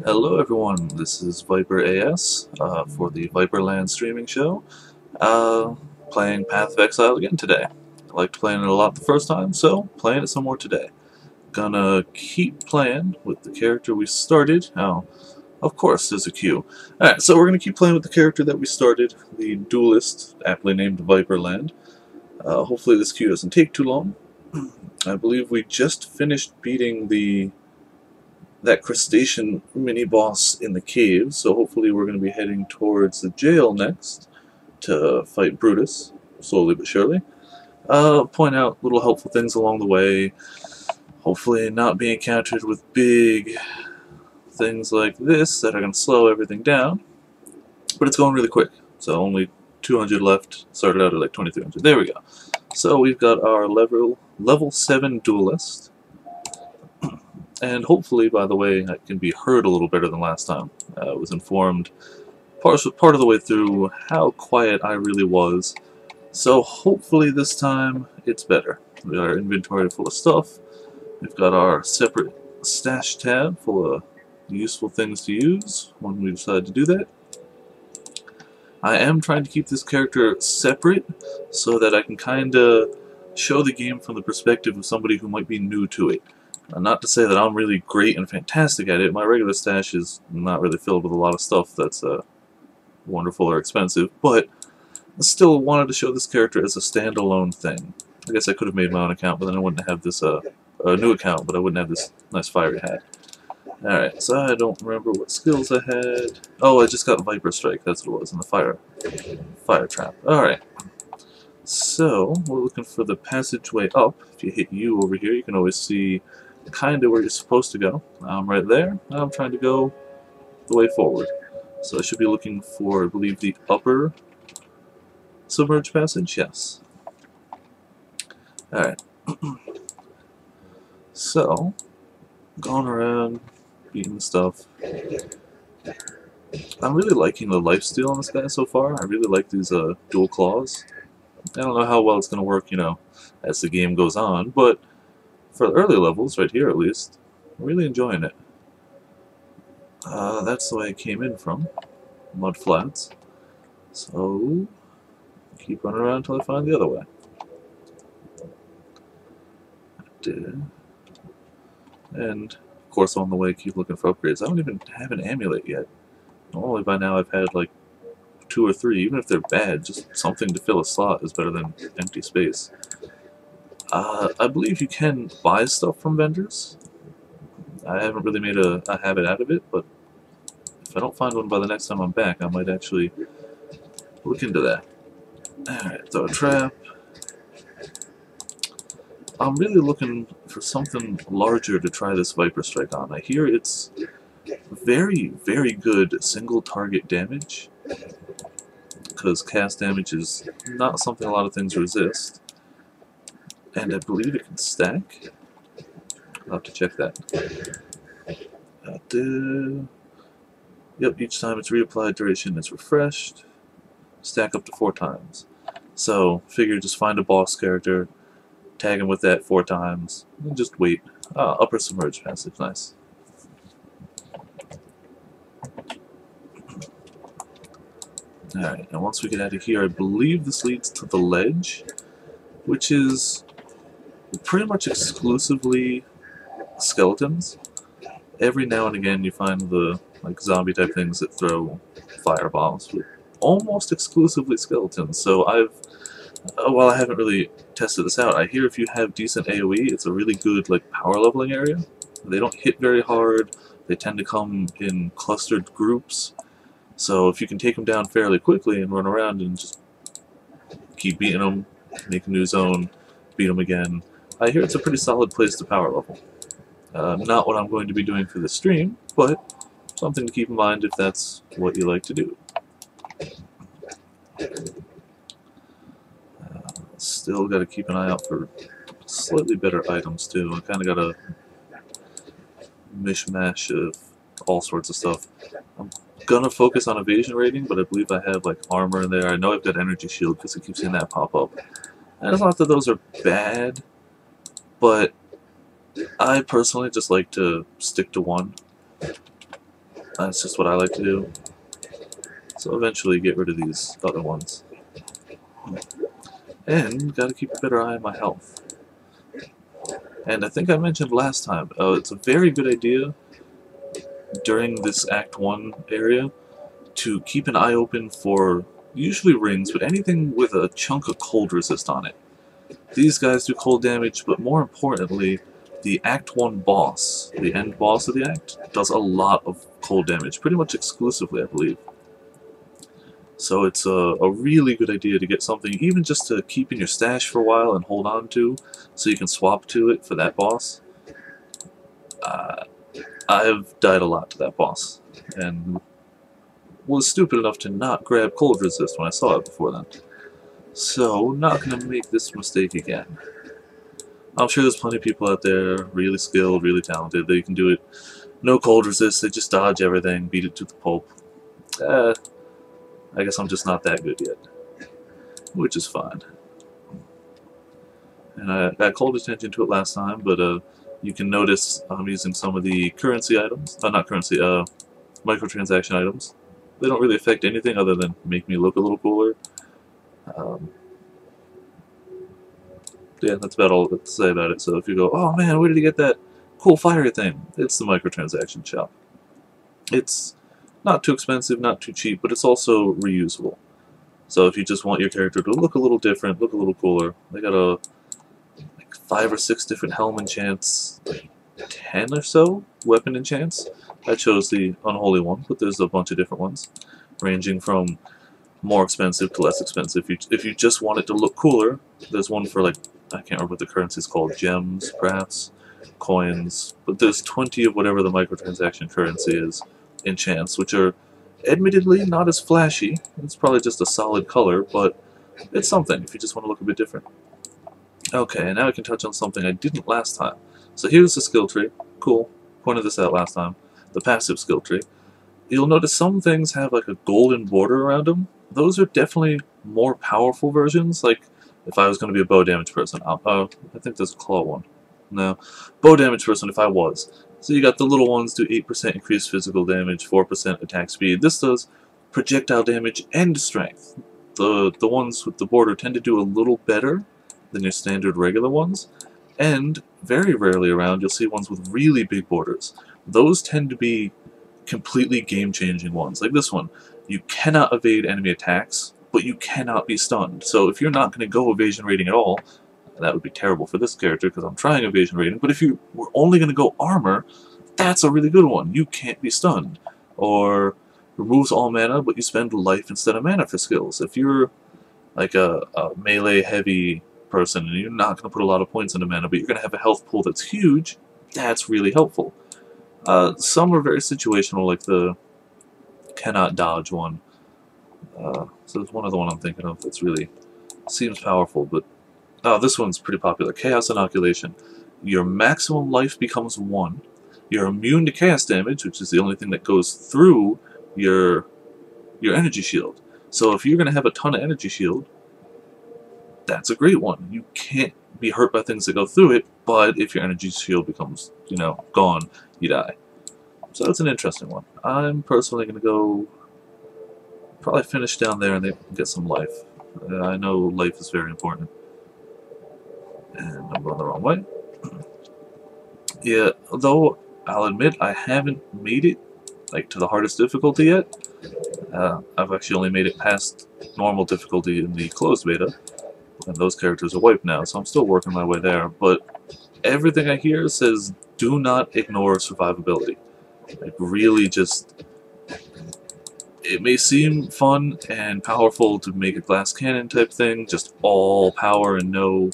Hello everyone, this is Viper AS for the Viperland streaming show. Playing Path of Exile again today. I liked playing it a lot the first time, so playing it some more today. Gonna keep playing with the character we started. Oh, of course there's a queue. Alright, so we're gonna keep playing with the character that we started, the Duelist, aptly named Viperland. Hopefully this queue doesn't take too long. I believe we just finished beating that crustacean mini-boss in the cave, so hopefully we're going to be heading towards the jail next to fight Brutus, slowly but surely. Point out little helpful things along the way, hopefully not be encountered with big things like this that are going to slow everything down, but it's going really quick, so only 200 left, started out at like 2300, there we go. So we've got our level 7 Duelist. And hopefully, by the way, I can be heard a little better than last time. I was informed part of the way through how quiet I really was. So hopefully this time it's better. We got our inventory full of stuff. We've got our separate stash tab full of useful things to use when we decide to do that. I am trying to keep this character separate so that I can kind of show the game from the perspective of somebody who might be new to it. Not to say that I'm really great and fantastic at it. My regular stash is not really filled with a lot of stuff that's wonderful or expensive, but I still wanted to show this character as a standalone thing. I guess I could have made my own account, but then I wouldn't have this a new account, but I wouldn't have this nice fiery hat. Alright, so I don't remember what skills I had. Oh, I just got Viper Strike, that's what it was, in the fire trap. Alright. So, we're looking for the passageway up. If you hit U over here, you can always see kind of where you're supposed to go. I'm right there. I'm trying to go the way forward. So I should be looking for, I believe, the upper submerged passage. Yes. Alright. So, going around, beating stuff. I'm really liking the lifesteal on this guy so far. I really like these dual claws. I don't know how well it's going to work, you know, as the game goes on, but for the early levels, right here at least, I'm really enjoying it. That's the way I came in from, mud flats. So, keep running around until I find the other way. And, of course, on the way, keep looking for upgrades. I don't even have an amulet yet. Normally by now I've had like 2 or 3, even if they're bad, just something to fill a slot is better than empty space. I believe you can buy stuff from vendors. I haven't really made a habit out of it, but if I don't find one by the next time I'm back, I might actually look into that. Alright, throw a trap. I'm really looking for something larger to try this Viper Strike on. I hear it's very, very good single target damage, because cast damage is not something a lot of things resist. And I believe it can stack. I'll have to check that. Yep, each time it's reapplied, duration is refreshed. Stack up to 4 times. So, figure just find a boss character, tag him with that 4 times, and just wait. Upper submerged passage, nice. Alright, and once we get out of here, I believe this leads to the ledge, which is pretty much exclusively skeletons. Every now and again you find the like zombie type things that throw firebombs, but almost exclusively skeletons. So while I haven't really tested this out, I hear if you have decent AoE, it's a really good like power leveling area. They don't hit very hard, they tend to come in clustered groups, so if you can take them down fairly quickly and run around and just keep beating them, make a new zone, beat them again, I hear it's a pretty solid place to power level. Not what I'm going to be doing for the stream, but something to keep in mind if that's what you like to do. Still got to keep an eye out for slightly better items too. I kind of got a mishmash of all sorts of stuff. I'm gonna focus on evasion rating, but I believe I have like armor in there. I know I've got energy shield because I keep seeing that pop up. And it's not that those are bad, but I personally just like to stick to one. That's just what I like to do. So eventually get rid of these other ones. And gotta keep a better eye on my health. And I think I mentioned last time, it's a very good idea during this Act 1 area to keep an eye open for usually rings, but anything with a chunk of cold resist on it. These guys do cold damage, but more importantly, the Act 1 boss, the end boss of the Act, does a lot of cold damage, pretty much exclusively, I believe. So it's a really good idea to get something, even just to keep in your stash for a while and hold on to, so you can swap to it for that boss. I've died a lot to that boss, and was stupid enough to not grab cold resist when I saw it before then. So, not going to make this mistake again. I'm sure there's plenty of people out there, really skilled, really talented, they can do it. No cold resist, they just dodge everything, beat it to the pulp. I guess I'm just not that good yet. Which is fine. And I got called attention to it last time, but you can notice I'm using some of the currency items. Not currency, microtransaction items. They don't really affect anything other than make me look a little cooler. Yeah, that's about all to say about it. So if you go, oh man, where did you get that cool fire thing? It's the microtransaction shop. It's not too expensive, not too cheap, but it's also reusable. So if you just want your character to look a little different, look a little cooler, they got like 5 or 6 different helm enchants, 10 or so weapon enchants. I chose the unholy one, but there's a bunch of different ones, ranging from more expensive to less expensive. If you just want it to look cooler, there's one for, like, I can't remember what the currency is called, gems, perhaps, coins, but there's 20 of whatever the microtransaction currency is, enchants, which are admittedly not as flashy. It's probably just a solid color, but it's something if you just want to look a bit different. Okay, now I can touch on something I didn't last time. So here's the skill tree. Cool. Pointed this out last time. The passive skill tree. You'll notice some things have like a golden border around them. Those are definitely more powerful versions. Like if I was going to be a bow damage person, I think there's a claw one. No, bow damage person if I was. So you got the little ones do 8% increased physical damage, 4% attack speed. This does projectile damage and strength. The ones with the border tend to do a little better than your standard regular ones. And very rarely around you'll see ones with really big borders. Those tend to be completely game-changing ones. Like this one. You cannot evade enemy attacks, but you cannot be stunned. So if you're not going to go evasion rating at all, that would be terrible for this character because I'm trying evasion rating, but if you were only going to go armor, that's a really good one. You can't be stunned. Or removes all mana, but you spend life instead of mana for skills. If you're like a melee heavy person and you're not going to put a lot of points into mana, but you're going to have a health pool that's huge, that's really helpful. Some are very situational, like the cannot dodge one. So there's one other one I'm thinking of that's really seems powerful, but this one's pretty popular. Chaos Inoculation. Your maximum life becomes 1. You're immune to chaos damage, which is the only thing that goes through your energy shield. So if you're going to have a ton of energy shield, that's a great one. You can't be hurt by things that go through it, but if your energy shield becomes, gone, you die. So that's an interesting one. I'm personally going to go probably finish down there and then get some life. I know life is very important. And I'm going the wrong way. Yeah, though I'll admit I haven't made it to the hardest difficulty yet. I've actually only made it past normal difficulty in the closed beta, and those characters are wiped now, so I'm still working my way there. But everything I hear says do not ignore survivability. Like really just... It may seem fun and powerful to make a glass cannon type thing, just all power and no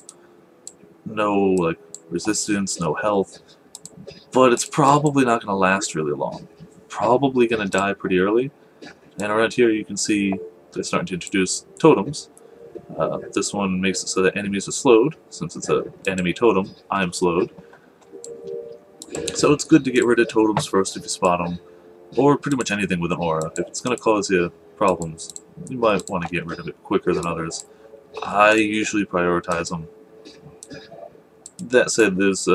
resistance, no health, but it's probably not going to last really long. Probably going to die pretty early. And around here you can see they're starting to introduce totems. This one makes it so that enemies are slowed. Since it's an enemy totem, I'm slowed. So it's good to get rid of totems first if you spot them, or pretty much anything with an aura. If it's going to cause you problems, you might want to get rid of it quicker than others. I usually prioritize them. That said, there's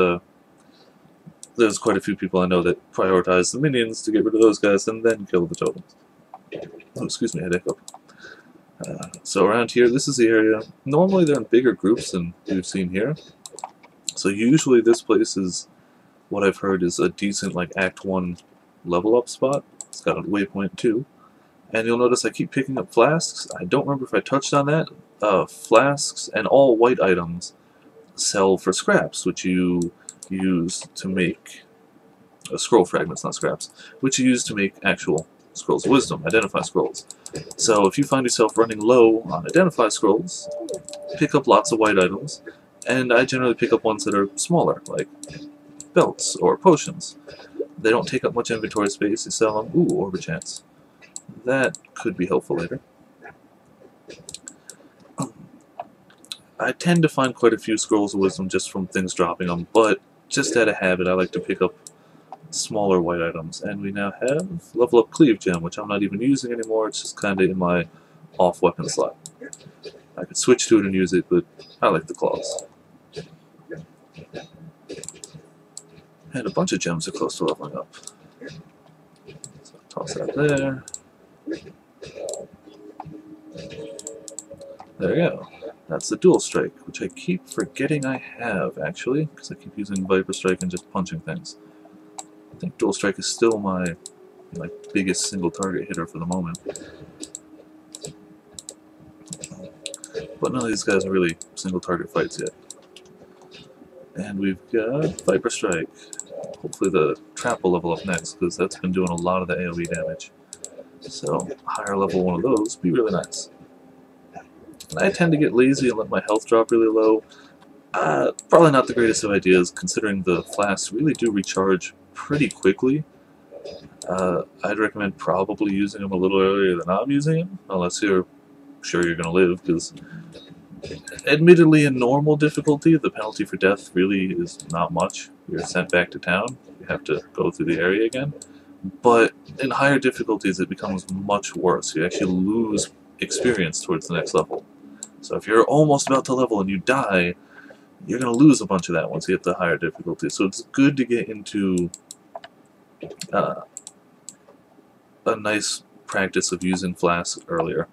there's quite a few people I know that prioritize the minions to get rid of those guys and then kill the totems. Oh, excuse me, I had a hiccup. So around here, this is the area. Normally they're in bigger groups than we've seen here. So usually this place is, what I've heard, is a decent like Act 1 level up spot. It's got a waypoint too. And you'll notice I keep picking up flasks. I don't remember if I touched on that. Flasks and all white items sell for scraps, which you use to make scroll fragments, not scraps, which you use to make actual scrolls of wisdom, identify scrolls. So if you find yourself running low on identify scrolls, pick up lots of white items, and I generally pick up ones that are smaller, like belts or potions. They don't take up much inventory space, you sell them. Ooh, Orb of Chance. That could be helpful later. I tend to find quite a few scrolls of wisdom just from things dropping them, but just out of habit I like to pick up smaller white items. And we now have level up Cleave Gem, which I'm not even using anymore, it's just kind of in my off weapon slot. I could switch to it and use it, but I like the claws. And a bunch of gems are close to leveling up. So toss that there. There we go. That's the Dual Strike, which I keep forgetting I have, actually, because I keep using Viper Strike and just punching things. I think Dual Strike is still my biggest single target hitter for the moment. But none of these guys are really single target fights yet. And we've got Viper Strike. Hopefully the Trap will level up next, because that's been doing a lot of the AoE damage. So, higher level one of those would be really nice. And I tend to get lazy and let my health drop really low. Probably not the greatest of ideas, considering the flasks really do recharge pretty quickly. I'd recommend probably using them a little earlier than I'm using them, unless you're sure you're going to live, because admittedly in normal difficulty, the penalty for death really is not much. You're sent back to town, you have to go through the area again. But in higher difficulties it becomes much worse. You actually lose experience towards the next level. So if you're almost about to level and you die, you're going to lose a bunch of that once you hit the higher difficulty. So it's good to get into a nice practice of using flasks earlier.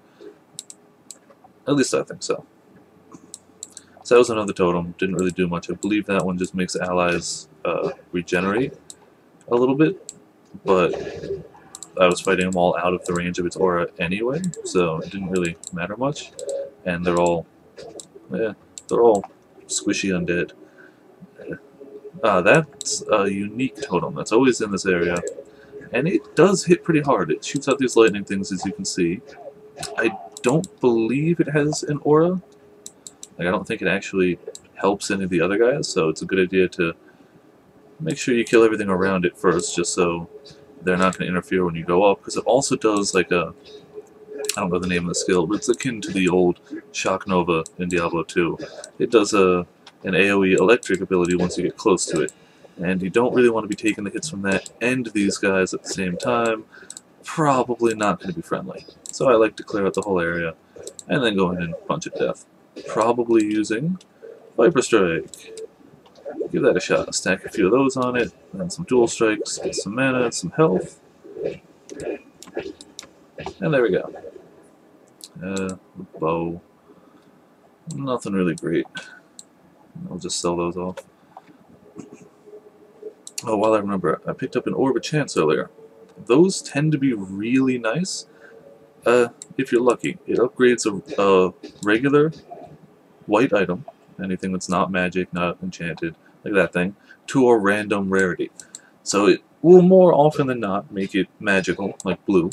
At least I think so. So that was another totem, didn't really do much. I believe that one just makes allies regenerate a little bit, but I was fighting them all out of the range of its aura anyway, so it didn't really matter much. And they're all squishy undead. That's a unique totem that's always in this area, and it does hit pretty hard. It shoots out these lightning things, as you can see. I don't believe it has an aura. Like, I don't think it actually helps any of the other guys, so it's a good idea to make sure you kill everything around it first, just so they're not going to interfere when you go up, because it also does like a, I don't know the name of the skill, but it's akin to the old Shock Nova in Diablo 2. It does an AoE electric ability once you get close to it, and you don't really want to be taking the hits from that and these guys at the same time. Probably not going to be friendly. So I like to clear out the whole area, and then go in and punch it to death. Probably using Viper Strike. Give that a shot. Stack a few of those on it, and some Dual Strikes, get some mana, some health. And there we go. The bow. Nothing really great. I'll just sell those off. Oh, while I remember, I picked up an Orb of Chance earlier. Those tend to be really nice, if you're lucky. It upgrades a regular white item, anything that's not magic, not enchanted, like that thing, to a random rarity. So it will more often than not make it magical, like blue.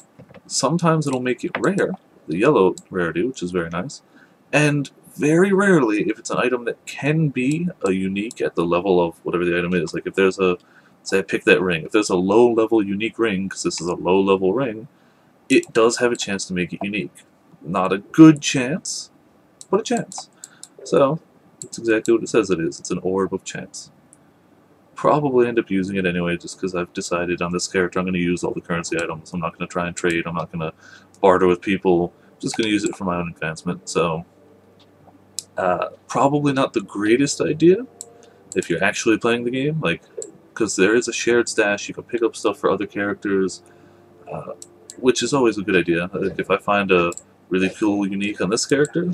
Sometimes it'll make it rare, the yellow rarity, which is very nice. And very rarely, if it's an item that can be a unique at the level of whatever the item is, like if there's a, say I pick that ring, if there's a low-level unique ring, because this is a low-level ring, it does have a chance to make it unique. Not a good chance, but a chance. So, that's exactly what it says it is. It's an Orb of Chance. Probably end up using it anyway, just because I've decided on this character I'm going to use all the currency items. I'm not going to try and trade, I'm not going to barter with people, I'm just going to use it for my own advancement. So, probably not the greatest idea if you're actually playing the game. Like, because there is a shared stash. You can pick up stuff for other characters, which is always a good idea. Like if I find a really cool unique on this character,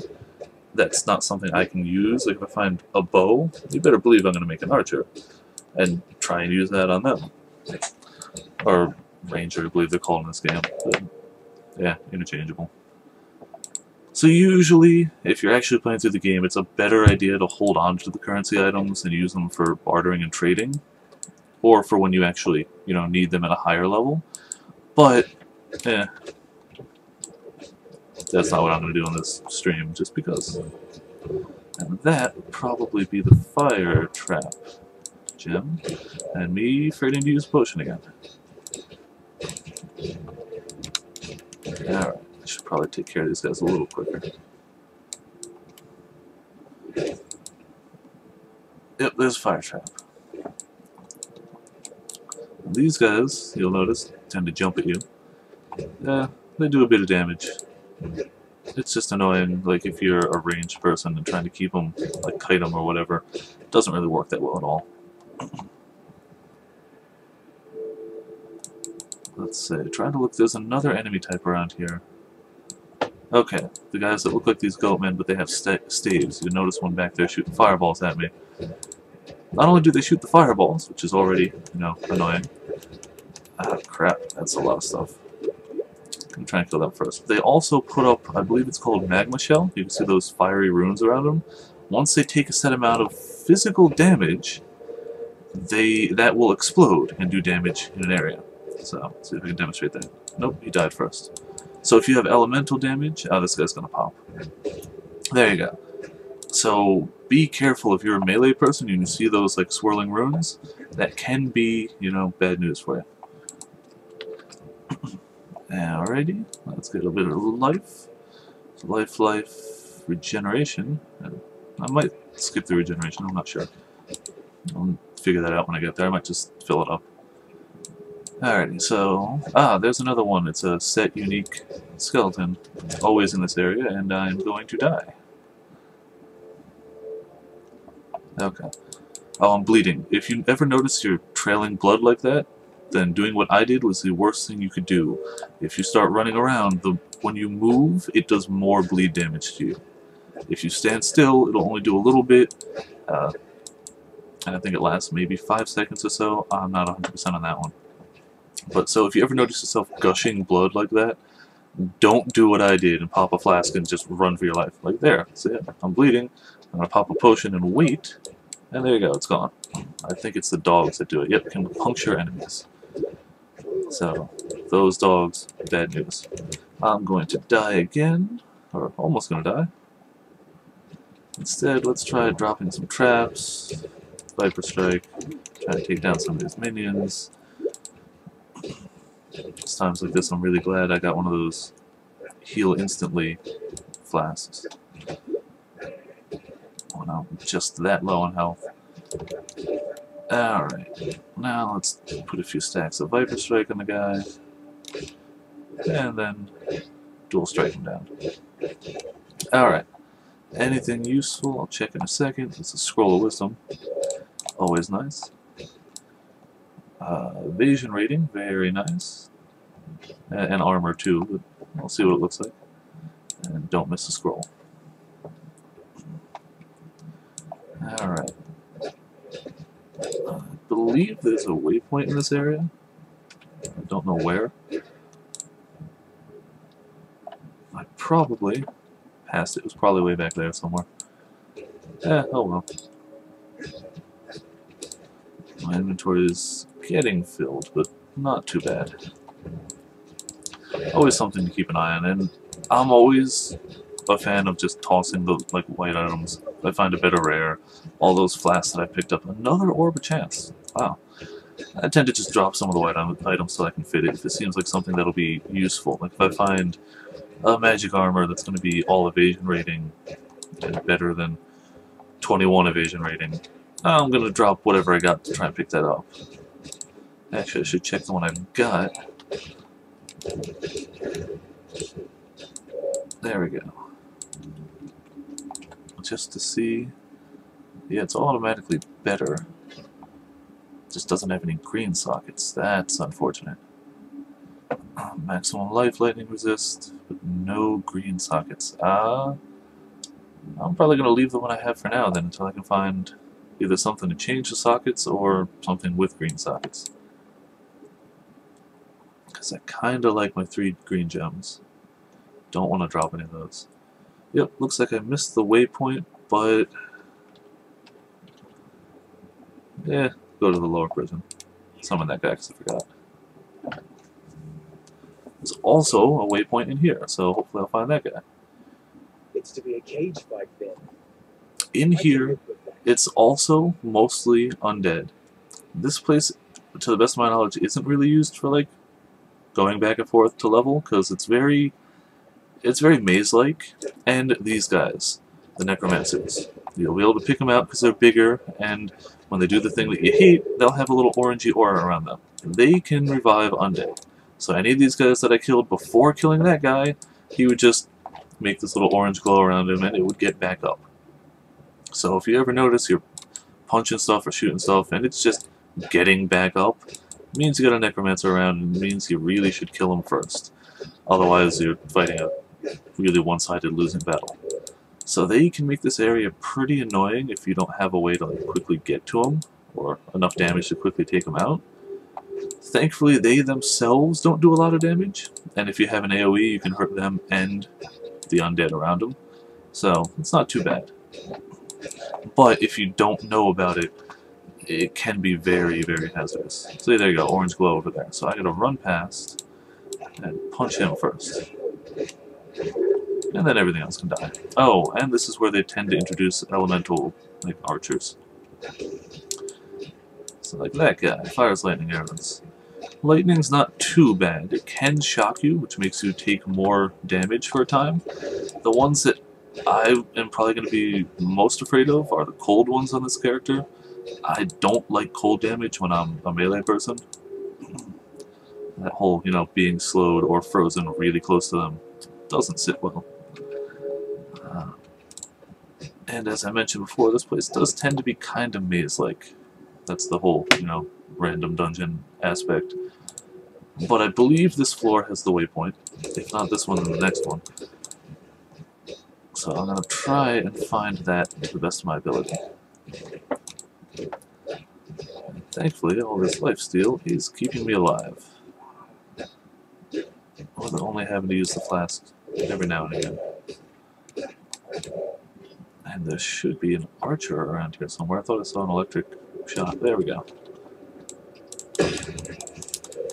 that's not something I can use. Like if I find a bow, you better believe I'm going to make an archer and try and use that on them. Or ranger, I believe they're called in this game. But, yeah, interchangeable. So usually, if you're actually playing through the game, it's a better idea to hold on to the currency items and use them for bartering and trading, or for when you actually, need them at a higher level. But, that's not what I'm going to do on this stream, just because. And that would probably be the fire trap gem, and me forgetting to use potion again. Alright, I should probably take care of these guys a little quicker. Yep, there's fire trap. These guys, you'll notice, tend to jump at you. Yeah, they do a bit of damage. It's just annoying, like if you're a ranged person and trying to keep them, like kite them or whatever, it doesn't really work that well at all. Let's see, trying to look, there's another enemy type around here. Okay, the guys that look like these goatmen, but they have staves. You notice one back there shooting fireballs at me. Not only do they shoot the fireballs, which is already, annoying. Ah, crap, that's a lot of stuff. I'm trying to kill them first. They also put up, I believe it's called magma shell. You can see those fiery runes around them. Once they take a set amount of physical damage, that will explode and do damage in an area. So, let's see if I can demonstrate that. Nope, he died first. So if you have elemental damage, this guy's gonna pop. There you go. So be careful if you're a melee person and you see those like swirling runes. That can be, bad news for you. Alrighty, let's get a bit of life. Life, regeneration. I might skip the regeneration, I'm not sure. I'll figure that out when I get there. I might just fill it up. Alrighty, so... there's another one. It's a set unique skeleton. Always in this area, and I'm going to die. Okay. Oh, I'm bleeding. If you ever notice you're trailing blood like that, then doing what I did was the worst thing you could do. If you start running around, when you move, it does more bleed damage to you. If you stand still, it'll only do a little bit, and I think it lasts maybe 5 seconds or so. I'm not 100% on that one. But so if you ever notice yourself gushing blood like that, don't do what I did and pop a flask and just run for your life. Like there, see it? I'm bleeding. I'm going to pop a potion and wait, and there you go, it's gone. I think it's the dogs that do it. Yep, can puncture enemies. So, those dogs, bad news. I'm going to die again, or almost going to die. Instead, let's try dropping some traps. Viper Strike, try to take down some of these minions. Just times like this, I'm really glad I got one of those heal instantly flasks. Oh no, I'm just that low on health. Alright, now let's put a few stacks of Viper Strike on the guy. And then dual strike him down. Alright, anything useful? I'll check in a second. It's a Scroll of Wisdom. Always nice. Evasion rating, very nice. And armor too, but I'll see what it looks like. And don't miss the scroll. Alright. I believe there's a waypoint in this area. I don't know where. I probably passed it. It was probably way back there somewhere. Oh well. My inventory is getting filled, but not too bad. Always something to keep an eye on, and I'm always a fan of just tossing the white items. If I find a bit of rare, all those flasks that I picked up, another orb of chance. Wow. I tend to just drop some of the white items so I can fit it if it seems like something that'll be useful. Like if I find a magic armor that's going to be all evasion rating and better than 21 evasion rating, I'm going to drop whatever I got to try and pick that up. Actually, I should check the one I've got. There we go. Just to see. Yeah, it's automatically better. Just doesn't have any green sockets. That's unfortunate. Maximum life, lightning resist, but no green sockets. I'm probably going to leave the one I have for now then until I can find either something to change the sockets or something with green sockets. Because I kind of like my 3 green gems. Don't want to drop any of those. Yep, looks like I missed the waypoint, but yeah, go to the lower prison. Summon that guy because I forgot. There's also a waypoint in here, so hopefully I'll find that guy. It's to be a cage fight then. In here, it's also mostly undead. This place, to the best of my knowledge, isn't really used for like going back and forth to level because it's very maze-like. And these guys, the necromancers, you'll be able to pick them out because they're bigger, and when they do the thing that you hate, they'll have a little orangey aura around them. They can revive undead. So any of these guys that I killed before killing that guy, he would just make this little orange glow around him and it would get back up. So if you ever notice you're punching stuff or shooting stuff and it's just getting back up, it means you got a necromancer around, and it means you really should kill him first. Otherwise you're fighting a really one-sided losing battle. So they can make this area pretty annoying if you don't have a way to like quickly get to them or enough damage to quickly take them out. Thankfully, they themselves don't do a lot of damage, and if you have an AoE, you can hurt them and the undead around them. So, it's not too bad. But if you don't know about it, it can be very, very hazardous. So there you go, orange glow over there. So I gotta run past and punch him first. And then everything else can die. Oh, and this is where they tend to introduce elemental, like, archers. So like that guy, fires lightning arrows. Lightning's not too bad. It can shock you, which makes you take more damage for a time. The ones that I am probably going to be most afraid of are the cold ones on this character. I don't like cold damage when I'm a melee person. That whole, you know, being slowed or frozen really close to them doesn't sit well. And as I mentioned before, this place does tend to be kind of maze-like. That's the whole, you know, random dungeon aspect. But I believe this floor has the waypoint. If not this one, then the next one. So I'm going to try and find that to the best of my ability. And thankfully, all this lifesteal is keeping me alive. With only having to use the flask every now and again. And there should be an archer around here somewhere. I thought I saw an electric shot. There we go.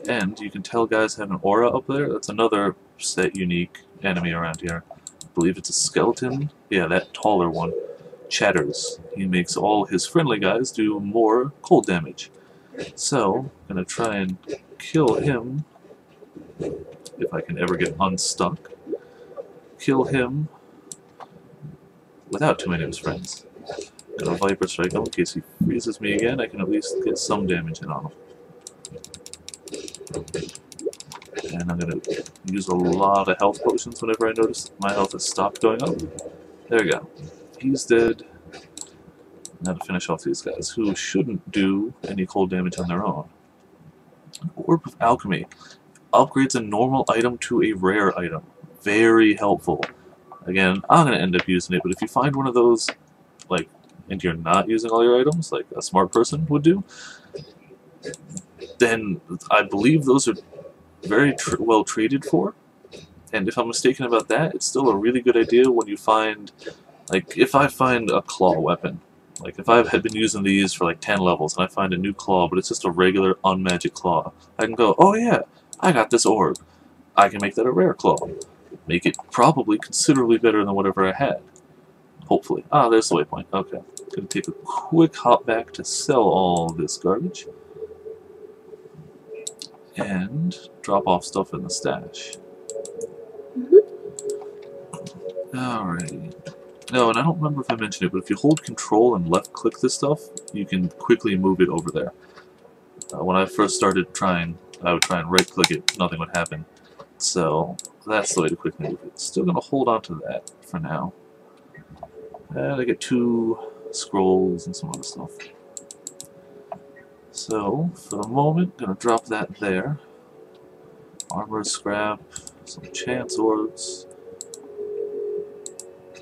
And you can tell guys have an aura up there. That's another set unique enemy around here. I believe it's a skeleton. Yeah, that taller one. Chatters. He makes all his friendly guys do more cold damage. So, I'm going to try and kill him. If I can ever get unstuck. Kill him without too many of his friends. Got a Viper Strike in case he freezes me again. I can at least get some damage in on him. And I'm going to use a lot of health potions whenever I notice my health has stopped going up. There we go. He's dead. Now to finish off these guys, who shouldn't do any cold damage on their own. Orb of Alchemy upgrades a normal item to a rare item. Very helpful. Again, I'm going to end up using it, but if you find one of those, like, and you're not using all your items, like a smart person would do, then I believe those are very well traded for. And if I'm mistaken about that, it's still a really good idea when you find, like, if I find a claw weapon, like if I had been using these for like 10 levels and I find a new claw, but it's just a regular unmagic claw, I can go, oh yeah, I got this orb. I can make that a rare claw. Make it probably considerably better than whatever I had. Hopefully. Ah, there's the waypoint. Okay. Gonna take a quick hop back to sell all this garbage. And drop off stuff in the stash. Alrighty. No, and I don't remember if I mentioned it, but if you hold control and left click this stuff, you can quickly move it over there. When I first started trying, I would try and right click it, nothing would happen. So that's the way to quickly move it. Still gonna hold on to that for now. And I get 2 scrolls and some other stuff. So, for the moment, gonna drop that there. Armor scrap, some chance orbs.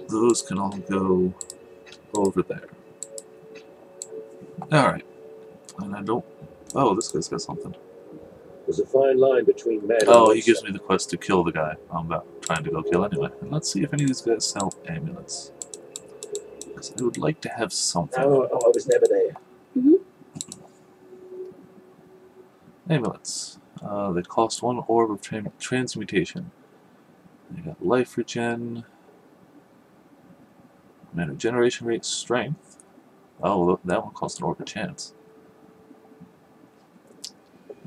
Those can all go over there. Alright. And I don't... Oh, this guy's got something. There's a fine line between mad and Oh, he gives lonesome. me the quest to kill the guy I'm about trying to go kill anyway. And let's see if any of these guys sell amulets. Because I would like to have something. Oh, I was never there. Amulets. They cost 1 orb of transmutation. They got life regen, mana generation rate, strength. Oh, that one costs an orb of chance.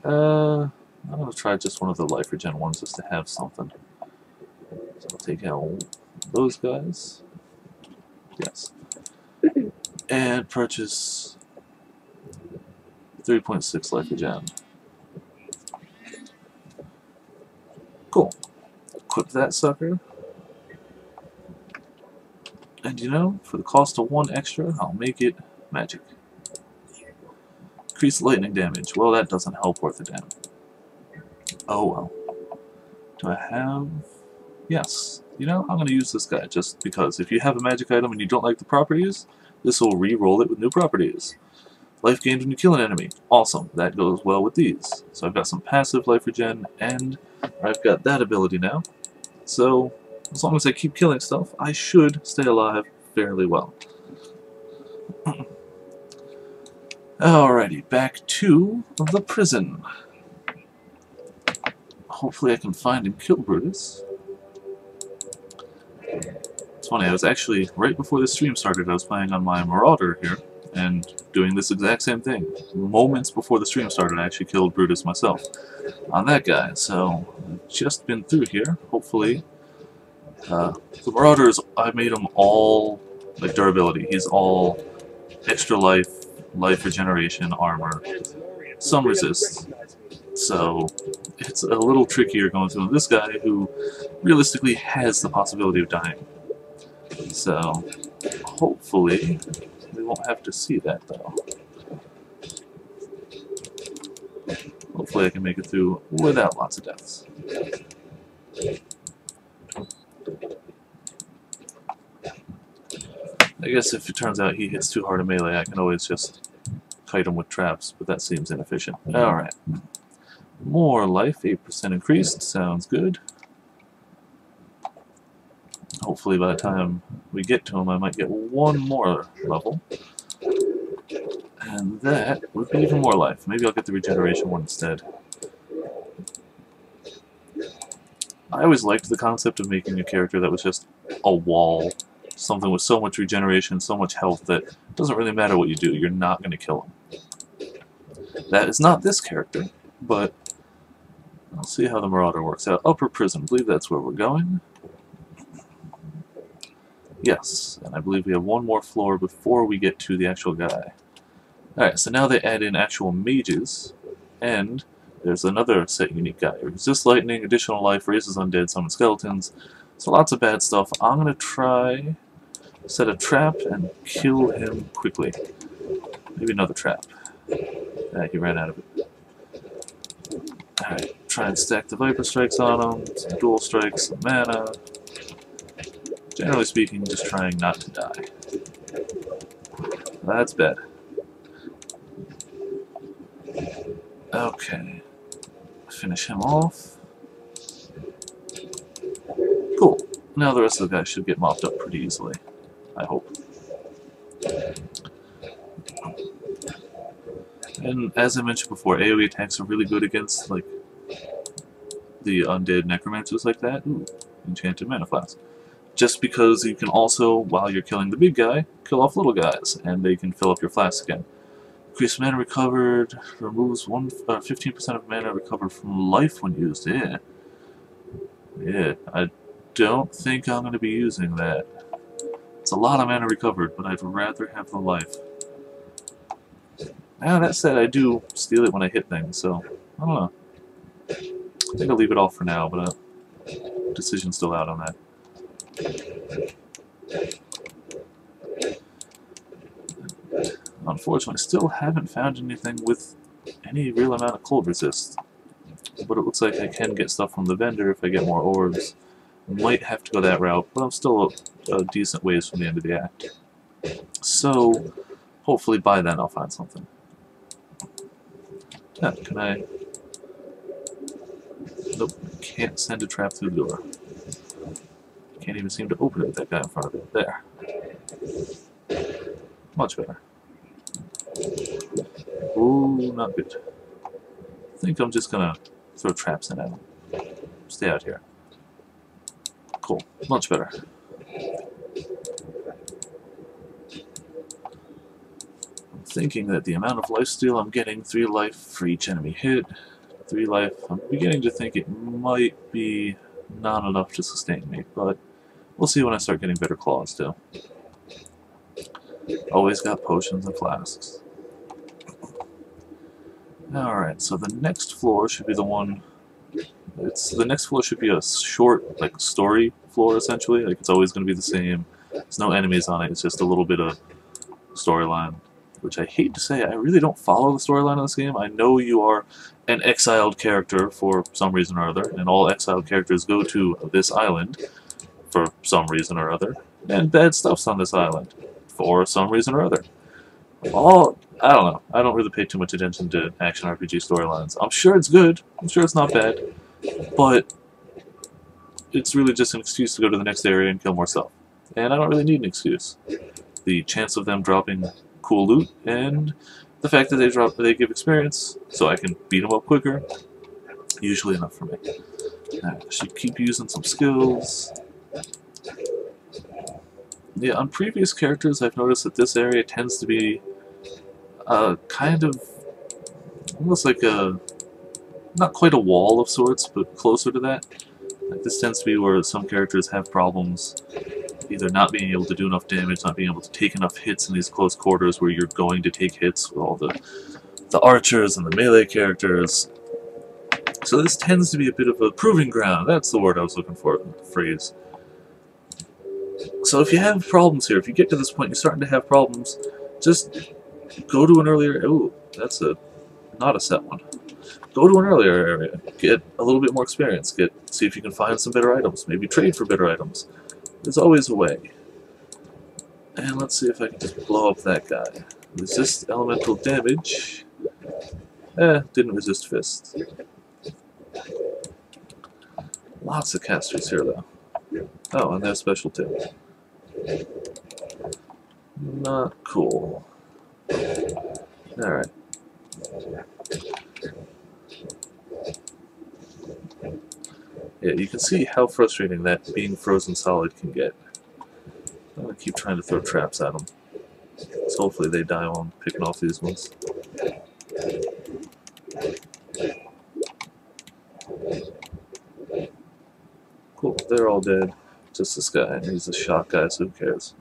I'm gonna try just one of the life regen ones just to have something. So I'll take out those guys. Yes. And purchase 3.6 life regen. Cool. Equip that sucker. And you know, for the cost of 1 extra, I'll make it magic. Increase lightning damage. Well, that doesn't help worth a damn. Oh well. Do I have... Yes. You know, I'm going to use this guy just because if you have a magic item and you don't like the properties, this will re-roll it with new properties. Life gained when you kill an enemy. Awesome. That goes well with these. So I've got some passive life regen, and I've got that ability now. So, as long as I keep killing stuff, I should stay alive fairly well. Alrighty, back to the prison. Hopefully I can find and kill Brutus. It's funny, I was actually, right before the stream started, I was playing on my Marauder here, and doing this exact same thing. Moments before the stream started, I actually killed Brutus myself on that guy, so I've just been through here. Hopefully, the Marauders, I made them all, like, durability. He's all extra life, life regeneration, armor, some resist. So, it's a little trickier going through this guy who realistically has the possibility of dying. So, hopefully, we won't have to see that, though. Hopefully I can make it through without lots of deaths. I guess if it turns out he hits too hard a melee, I can always just kite him with traps, but that seems inefficient. Alright. More life, 8% increased, sounds good. Hopefully by the time we get to him I might get 1 more level. And that would be even more life. Maybe I'll get the regeneration one instead. I always liked the concept of making a character that was just a wall. Something with so much regeneration, so much health that it doesn't really matter what you do, you're not going to kill him. That is not this character, but I'll see how the Marauder works out. Upper Prison, I believe that's where we're going. Yes, and I believe we have 1 more floor before we get to the actual guy. Alright, so now they add in actual mages, and there's another set unique guy. Resist lightning, additional life, raises undead, summon skeletons. So lots of bad stuff. I'm going to try set a trap and kill him quickly. Maybe another trap. He ran out of it. Alright, try and stack the Viper Strikes on him, some Dual Strikes, some mana. Generally speaking, just trying not to die. That's bad. Okay. Finish him off. Cool. Now the rest of the guys should get mopped up pretty easily. I hope. And as I mentioned before, AoE attacks are really good against, like, the undead necromancers like that. Ooh, enchanted mana flask. Just because you can also, while you're killing the big guy, kill off little guys, and they can fill up your flask again. Increased mana recovered, removes 15% of mana recovered from life when used. Yeah. Yeah, I don't think I'm going to be using that. It's a lot of mana recovered, but I'd rather have the life. Now, that said, I do steal it when I hit things, so I don't know. I think I'll leave it all for now, but decision's still out on that. Unfortunately, still haven't found anything with any real amount of cold resist. But it looks like I can get stuff from the vendor if I get more orbs. Might have to go that route, but I'm still a decent ways from the end of the act. So, hopefully by then I'll find something. Yeah, can I... Nope, can't send a trap through the door. Can't even seem to open it with that guy in front of it. There. Much better. Ooh, not good. I think I'm just gonna throw traps in at him. Stay out here. Cool. Much better. I'm thinking that the amount of lifesteal I'm getting, 3 life for each enemy hit, 3 life, I'm beginning to think it might be not enough to sustain me, but we'll see when I start getting better claws too. Always got potions and flasks. Alright, so the next floor should be the one... the next floor should be a short, like, story floor, essentially. Like, it's always going to be the same. There's no enemies on it, it's just a little bit of storyline. Which I hate to say, I really don't follow the storyline of this game. I know you are an exiled character for some reason or other, and all exiled characters go to this island for some reason or other, and bad stuff's on this island for some reason or other. I don't know. I don't really pay too much attention to action RPG storylines. I'm sure it's good. I'm sure it's not bad. But it's really just an excuse to go to the next area and kill more stuff. And I don't really need an excuse. The chance of them dropping cool loot and the fact that they give experience so I can beat them up quicker, usually enough for me. I should keep using some skills. Yeah, on previous characters I've noticed that this area tends to be kind of almost like a, not quite a wall of sorts, but closer to that. Like this tends to be where some characters have problems either not being able to do enough damage, not being able to take enough hits in these close quarters where you're going to take hits with all the archers and the melee characters. So this tends to be a bit of a proving ground. That's the word I was looking for, the phrase. So if you have problems here, if you get to this point, you're starting to have problems, just go to an earlier... Ooh, that's not a set one. Go to an earlier area, get a little bit more experience, see if you can find some better items, maybe trade for better items. There's always a way. And let's see if I can just blow up that guy. Resist elemental damage. Didn't resist fist. Lots of casters here though. Oh, and they're special too. Not cool. Alright. Yeah, you can see how frustrating that being frozen solid can get. I'm gonna keep trying to throw traps at them. So hopefully they die while I'm picking off these ones. Cool, they're all dead. Just this guy, and he's a shot guy, so who cares?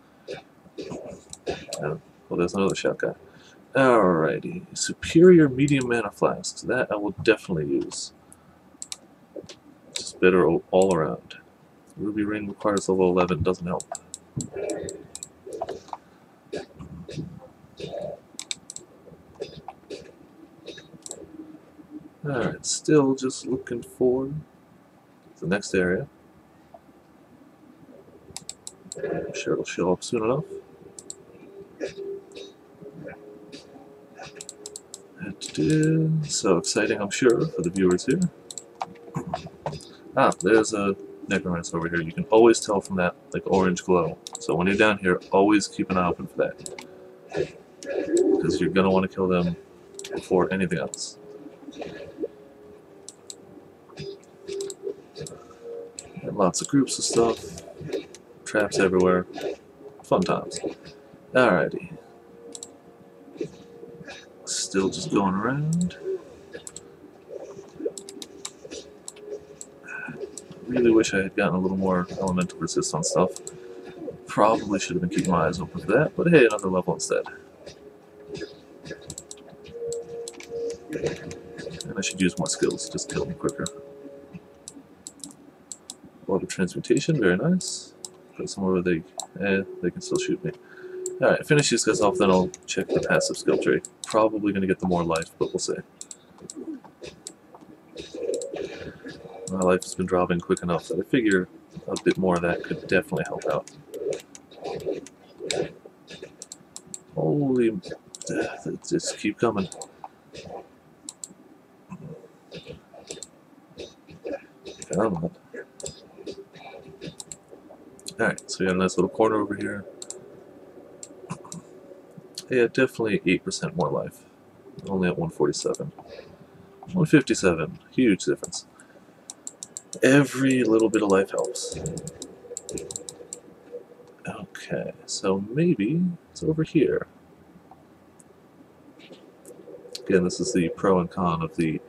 Well, there's another shot guy. Alrighty, superior medium mana flasks. That I will definitely use. Just better all around. Ruby Ring requires level 11, doesn't help. Alright, still just looking for the next area. I'm sure it'll show up soon enough. So exciting, I'm sure, for the viewers here. Ah, there's a necromancer over here. You can always tell from that like orange glow. So when you're down here, always keep an eye open for that. Because you're going to want to kill them before anything else. And lots of groups of stuff. Traps everywhere. Fun times. Alrighty. Still just going around. Really wish I had gotten a little more elemental resist on stuff. Probably should have been keeping my eyes open for that, but hey, another level instead. And I should use more skills, just kill them quicker. Water transmutation, very nice. Put somewhere where they can still shoot me. Alright, finish these guys off, then I'll check the passive skill tree. Probably going to get them more life, but we'll see. My life has been dropping quick enough that I figure a bit more of that could definitely help out. Holy... just keep coming. Come on. Alright, so we got a nice little corner over here. Yeah, definitely 8% more life. Only at 147. 157. Huge difference. Every little bit of life helps. Okay, so maybe it's over here. Again, this is the pro and con of the...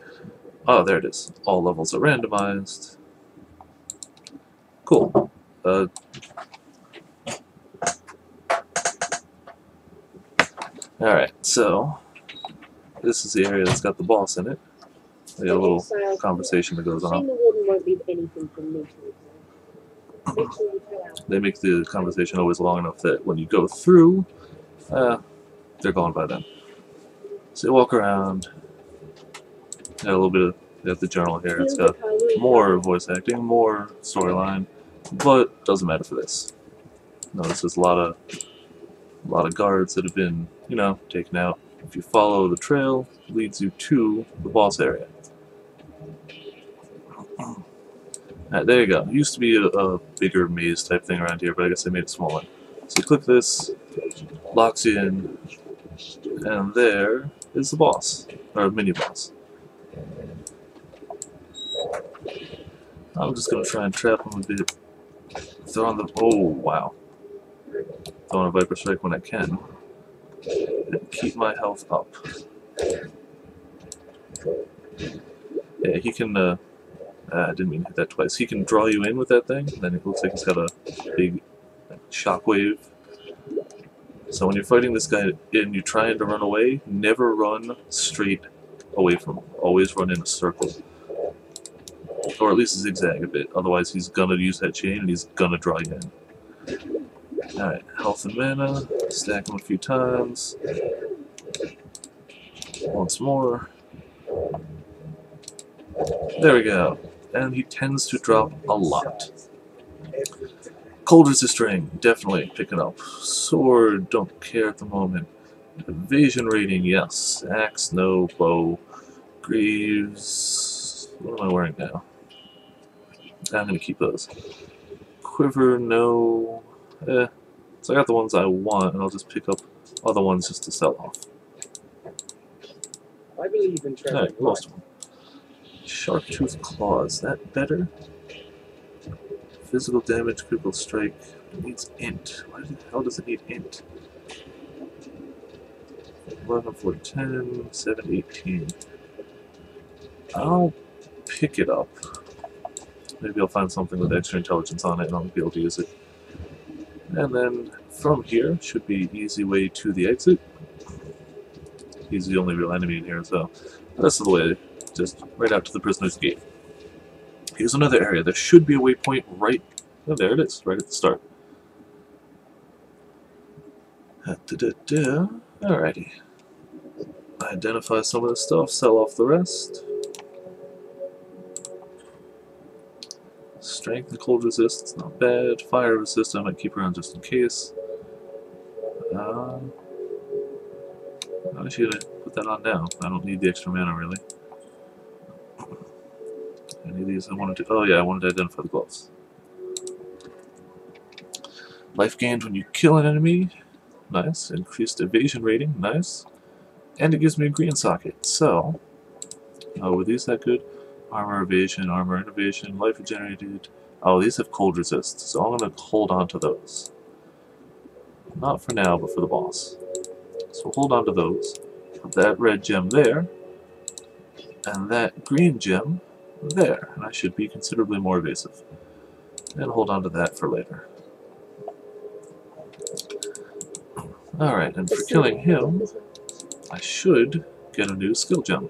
Oh, there it is. All levels are randomized. Cool. Alright, so this is the area that's got the boss in it. We got a little conversation that goes on. The warden won't leave anything from me to make sure you tell out. They make the conversation always long enough that when you go through, they're gone by then. So you walk around, got a little bit of the journal here. It's got more voice acting, more storyline, but doesn't matter for this. Notice there's a lot of guards that have been, you know, taken out. If you follow the trail, it leads you to the boss area. Alright, there you go. It used to be a bigger maze type thing around here, but I guess they made it smaller. So you click this, locks you in, and there is the boss, or mini boss. I'm just gonna try and trap him a bit. Throw on the... Oh, wow. Throw on a Viper Strike when I can. And keep my health up. Yeah, he can, I didn't mean to hit that twice. He can draw you in with that thing, and then it looks like he's got a big shockwave. So when you're fighting this guy and you're trying to run away, never run straight away from him. Always run in a circle. Or at least zigzag a bit, otherwise he's gonna use that chain and he's gonna draw you in. Alright, health and mana, stack them a few times. Once more. There we go. And he tends to drop a lot. Cold resist ring, definitely picking up. Sword, don't care at the moment. Evasion rating, yes. Axe, no. Bow. Greaves. What am I wearing now? I'm gonna keep those. Quiver, no. So I got the ones I want, and I'll just pick up other ones just to sell off. I believe in traveling. Alright, most of them. Sharp Tooth Claws, that better? Physical damage, critical strike. It needs int. Why the hell does it need int? 11, 4, 10, 7, 18. I'll pick it up. Maybe I'll find something with extra intelligence on it and I'll be able to use it. And then from here should be easy way to the exit. He's the only real enemy in here, so the rest of the way, just right out to the prisoner's gate. Here's another area. There should be a waypoint right... Oh, there it is, right at the start. Alrighty. Identify some of the stuff, sell off the rest. Strength and cold resist, it's not bad. Fire resist, I might keep around just in case. I should put that on now. I don't need the extra mana, really. Any of these I wanted to... Oh yeah, I wanted to identify the gloves. Life gained when you kill an enemy. Nice. Increased evasion rating. Nice. And it gives me a green socket. So, were these that good? Armor evasion, armor innovation, life regenerated. Oh, these have cold resist, so I'm going to hold on to those. Not for now, but for the boss. So hold on to those. Put that red gem there, and that green gem there. And I should be considerably more evasive. And hold on to that for later. Alright, and for killing him, I should get a new skill gem.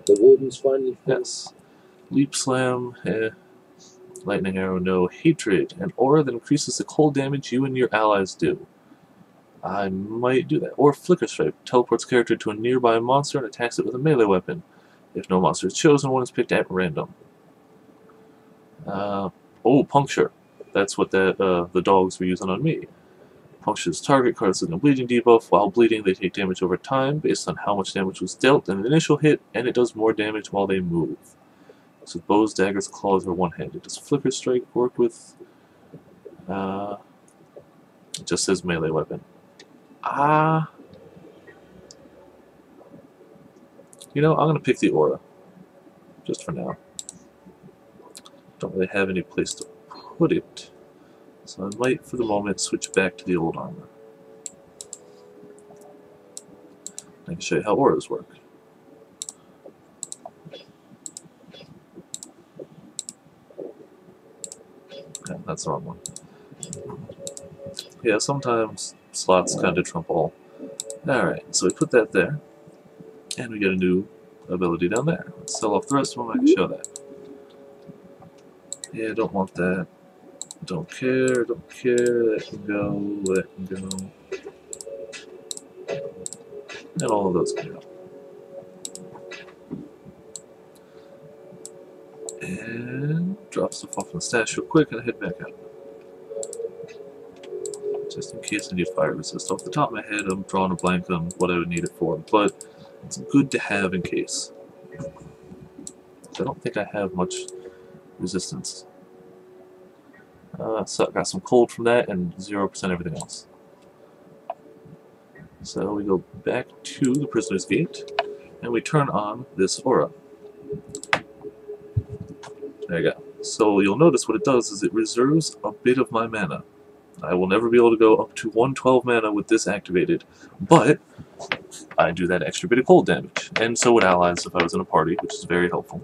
The warden's finally... Yes. Leap Slam, Lightning Arrow, no. Hatred, an aura that increases the cold damage you and your allies do. I might do that. Or Flicker Strike, teleports character to a nearby monster and attacks it with a melee weapon. If no monster is chosen, one is picked at random. Oh, puncture. That's what the dogs were using on me. Punctures target cards with no bleeding debuff. While bleeding, they take damage over time based on how much damage was dealt in an initial hit, and it does more damage while they move. So bows, daggers, claws, or one-handed. Does Flicker Strike work with... it just says melee weapon. You know, I'm going to pick the aura. Just for now. Don't really have any place to put it. So I might, for the moment, switch back to the old armor. I can show you how auras work. Yeah, that's the wrong one. Yeah, sometimes slots kind of trump all. Alright, so we put that there. And we get a new ability down there. Let's sell off the rest of them, I can show that. Yeah, don't want that. Don't care, don't care. That can go, that can go. And all of those can go. And drop stuff off in the stash real quick and head back out. Just in case I need fire resist. Off the top of my head, I'm drawing a blank on what I would need it for, but it's good to have in case. I don't think I have much resistance. So I got some cold from that and 0% everything else. So we go back to the Prisoner's Gate and we turn on this aura. There you go. So you'll notice what it does is it reserves a bit of my mana. I will never be able to go up to 112 mana with this activated, but I do that extra bit of cold damage. And so would allies if I was in a party, which is very helpful.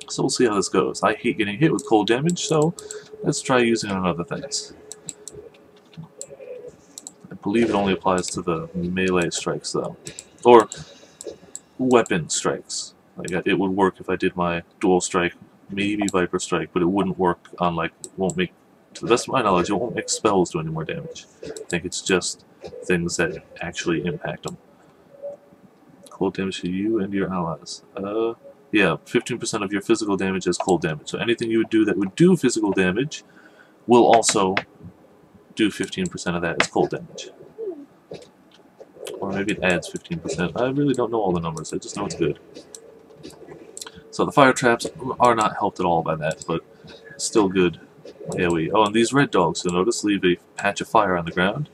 So we'll see how this goes. I hate getting hit with cold damage, so let's try using it on other things. I believe it only applies to the melee strikes, though. Or weapon strikes. Like, it would work if I did my dual strike, maybe Viper Strike, but it wouldn't work on, like, won't make, to the best of my knowledge, it won't make spells do any more damage. I think it's just things that actually impact them. Cold damage to you and your allies. Yeah, 15% of your physical damage is cold damage. So anything you would do that would do physical damage will also do 15% of that as cold damage. Or maybe it adds 15%. I really don't know all the numbers, I just know it's good. So the fire traps are not helped at all by that, but still good AoE. Oh, and these red dogs, you'll notice, leave a patch of fire on the ground.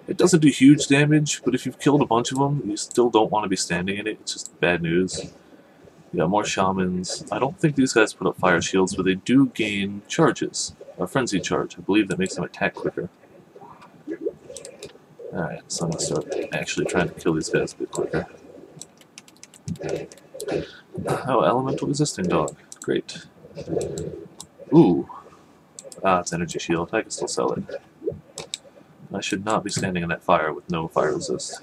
It doesn't do huge damage, but if you've killed a bunch of them, you still don't want to be standing in it. It's just bad news. You got more shamans. I don't think these guys put up fire shields, but they do gain charges. A frenzy charge. I believe that makes them attack quicker. Alright, so I'm going to start actually trying to kill these guys a bit quicker. Oh, elemental resisting dog. Great. Ooh. Ah, it's energy shield. I can still sell it. I should not be standing in that fire with no fire resist.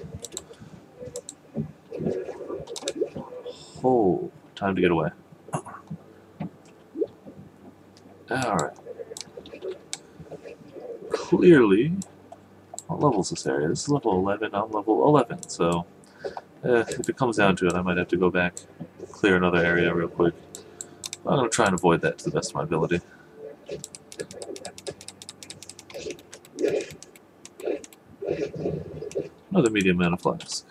Oh, time to get away. Alright. Clearly, what level is this area? This is level 11, I'm level 11, so if it comes down to it, I might have to go back, clear another area real quick. I'm going to try and avoid that to the best of my ability. Another medium mana flask.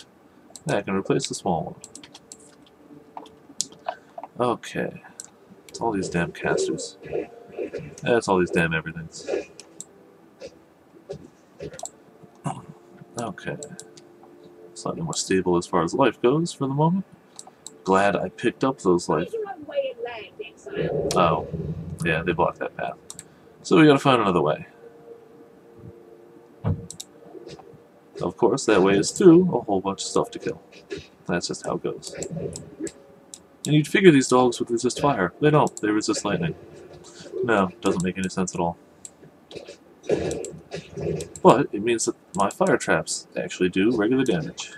That can replace the small one. Okay. It's all these damn casters. It's all these damn everythings. Okay. Slightly more stable as far as life goes for the moment. Glad I picked up those life. Oh. Yeah, they blocked that path. So we gotta find another way. Of course, that way is through a whole bunch of stuff to kill. That's just how it goes. And you'd figure these dogs would resist fire. They don't. They resist lightning. No, doesn't make any sense at all. But it means that my fire traps actually do regular damage.